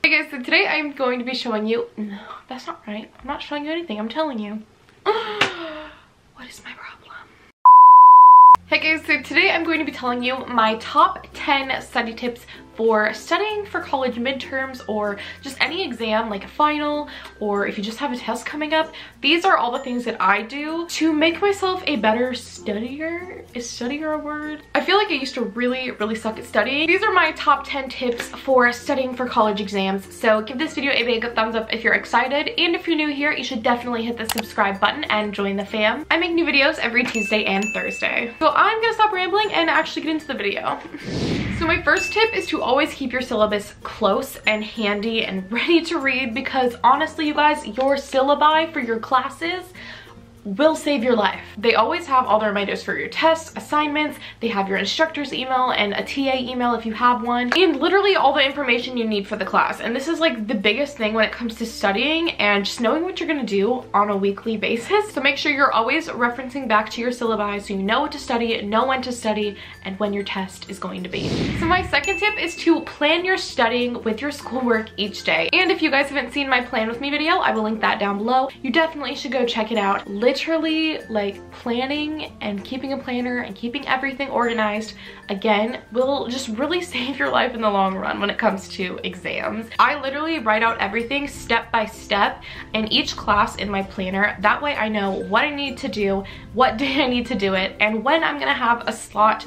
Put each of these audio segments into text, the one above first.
Hey guys, so today I'm going to be showing you, no, that's not right. I'm not showing you anything, I'm telling you. What is my problem? Hey guys, so today I'm going to be telling you my top 10 study tips for studying for college midterms or just any exam like a final, or if you just have a test coming up. These are all the things that I do to make myself a better studier. Is studier a word? I feel like I used to really suck at studying. These are my top 10 tips for studying for college exams. So give this video a big thumbs up if you're excited, and if you're new here, you should definitely hit the subscribe button and join the fam. I make new videos every Tuesday and Thursday. So I'm gonna stop rambling and actually get into the video. So my first tip is to always keep your syllabus close and handy and ready to read, because honestly, you guys, your syllabi for your classes will save your life. They always have all the reminders for your tests, assignments, they have your instructor's email and a TA email if you have one, and literally all the information you need for the class. And this is like the biggest thing when it comes to studying and just knowing what you're gonna do on a weekly basis. So make sure you're always referencing back to your syllabi so you know what to study, know when to study, and when your test is going to be. So my second tip is to plan your studying with your schoolwork each day. And if you guys haven't seen my plan with me video, I will link that down below. You definitely should go check it out. Literally, like, planning and keeping a planner and keeping everything organized, again, will just really save your life in the long run when it comes to exams. I literally write out everything step by step in each class in my planner. That way I know what I need to do, what day I need to do it, and when I'm gonna have a slot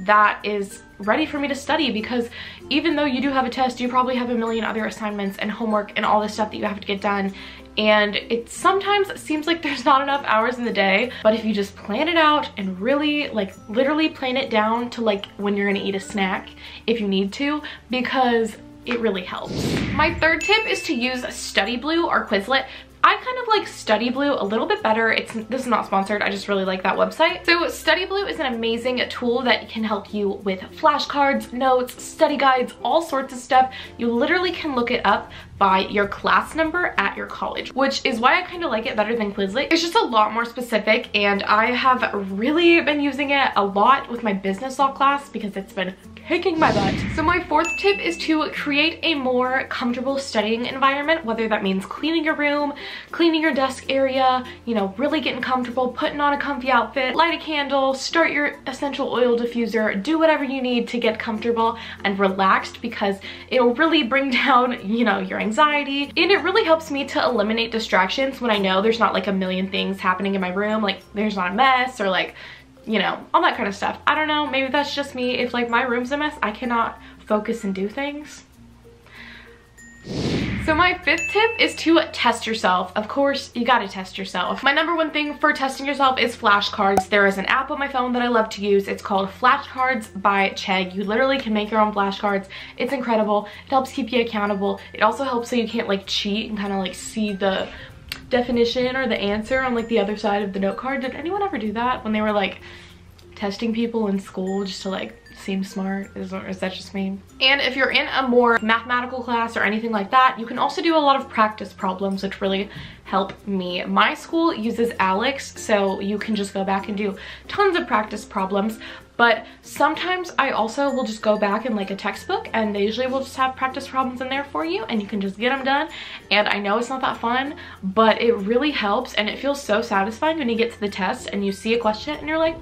that is ready for me to study. Because even though you do have a test, you probably have a million other assignments and homework and all this stuff that you have to get done, and it sometimes seems like there's not enough hours in the day. But if you just plan it out and really, like, literally plan it down to like when you're gonna eat a snack if you need to, because it really helps. My third tip is to use STUDYBLUE or Quizlet. I kind of like STUDYBLUE a little bit better. This is not sponsored, I just really like that website. So STUDYBLUE is an amazing tool that can help you with flashcards, notes, study guides, all sorts of stuff. You literally can look it up by your class number at your college, which is why I kind of like it better than Quizlet. It's just a lot more specific, and I have really been using it a lot with my business law class because it's been kicking my butt. So my fourth tip is to create a more comfortable studying environment, whether that means cleaning your room, cleaning your desk area, you know, really getting comfortable, putting on a comfy outfit, light a candle, start your essential oil diffuser, do whatever you need to get comfortable and relaxed, because it'll really bring down, you know, your anxiety. And it really helps me to eliminate distractions when I know there's not like a million things happening in my room, like there's not a mess or like, you know, all that kind of stuff. I don't know, maybe that's just me. If like my room's a mess, I cannot focus and do things. So my fifth tip is to test yourself. Of course, you gotta test yourself. My number one thing for testing yourself is flashcards. There is an app on my phone that I love to use. It's called Flashcards by Chegg. You literally can make your own flashcards. It's incredible. It helps keep you accountable. It also helps so you can't like cheat and kind of like see the definition or the answer on like the other side of the note card. Did anyone ever do that when they were like testing people in school just to like seem smart? Is that just me? And if you're in a more mathematical class or anything like that, you can also do a lot of practice problems, which really help me. My school uses Alex, so you can just go back and do tons of practice problems. But sometimes I also will just go back in like a textbook, and they usually will just have practice problems in there for you, and you can just get them done. And I know it's not that fun, but it really helps, and it feels so satisfying when you get to the test and you see a question and you're like,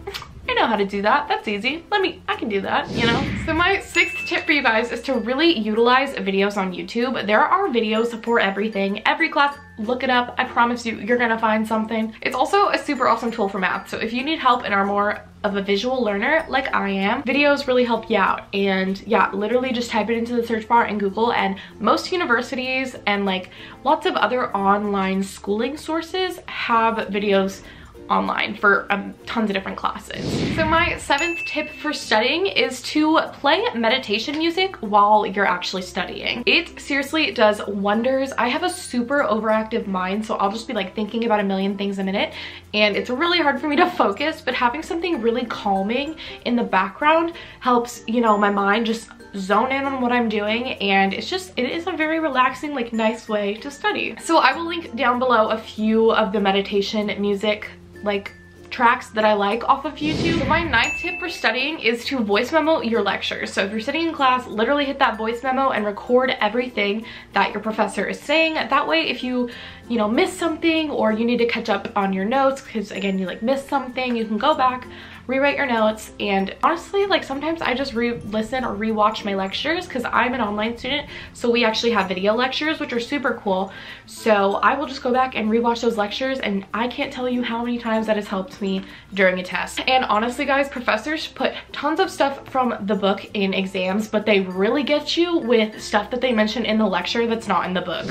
I know how to do that. That's easy. I can do that, you know? So my sixth tip for you guys is to really utilize videos on YouTube. There are videos for everything. Every class, look it up. I promise you, you're gonna find something. It's also a super awesome tool for math. So if you need help and are more of a visual learner like I am, videos really help you out. And yeah, literally just type it into the search bar in Google, and most universities and like lots of other online schooling sources have videos online for tons of different classes. So my seventh tip for studying is to play meditation music while you're actually studying. It seriously does wonders. I have a super overactive mind, so I'll just be like thinking about a million things a minute, and it's really hard for me to focus, but having something really calming in the background helps, you know, my mind just zone in on what I'm doing, and it is a very relaxing, like nice way to study. So I will link down below a few of the meditation music like tracks that I like off of YouTube. So my 9th tip for studying is to voice memo your lectures. So if you're sitting in class, literally hit that voice memo and record everything that your professor is saying. That way, if you miss something or you need to catch up on your notes, because again, you like missed something, you can go back, rewrite your notes. And honestly, like sometimes I just listen or rewatch my lectures because I'm an online student, so we actually have video lectures, which are super cool. So I will just go back and rewatch those lectures, and I can't tell you how many times that has helped me during a test. And honestly guys, professors put tons of stuff from the book in exams, but they really get you with stuff that they mention in the lecture that's not in the book.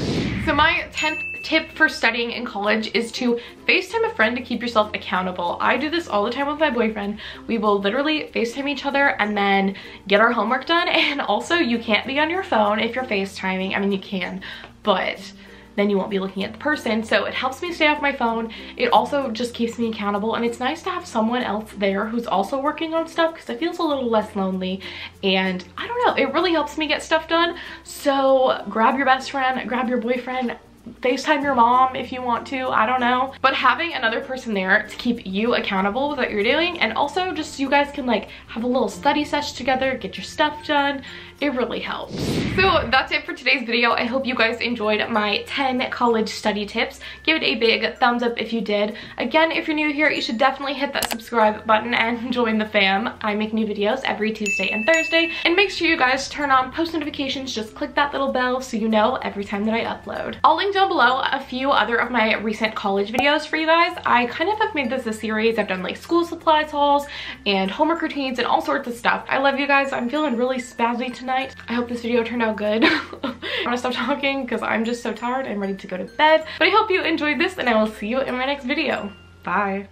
So my 10th tip for studying in college is to FaceTime a friend to keep yourself accountable. I do this all the time with my boyfriend. We will literally FaceTime each other and then get our homework done. And also, you can't be on your phone if you're FaceTiming. I mean, you can, but then you won't be looking at the person. So it helps me stay off my phone. It also just keeps me accountable, and it's nice to have someone else there who's also working on stuff because it feels a little less lonely. And I don't know, it really helps me get stuff done. So grab your best friend, grab your boyfriend, FaceTime your mom if you want to, I don't know. But having another person there to keep you accountable with what you're doing, and also just you guys can like have a little study session together, get your stuff done, it really helps. So that's it for today's video. I hope you guys enjoyed my 10 college study tips. Give it a big thumbs up if you did. Again, if you're new here, you should definitely hit that subscribe button and join the fam. I make new videos every Tuesday and Thursday, and make sure you guys turn on post notifications. Just click that little bell so you know every time that I upload. I'll link down below a few other of my recent college videos for you guys. I kind of have made this a series. I've done like school supplies hauls and homework routines and all sorts of stuff. I love you guys. I'm feeling really spazzy tonight. I hope this video turned out good. I'm gonna stop talking because I'm just so tired and ready to go to bed. But I hope you enjoyed this, and I will see you in my next video. Bye.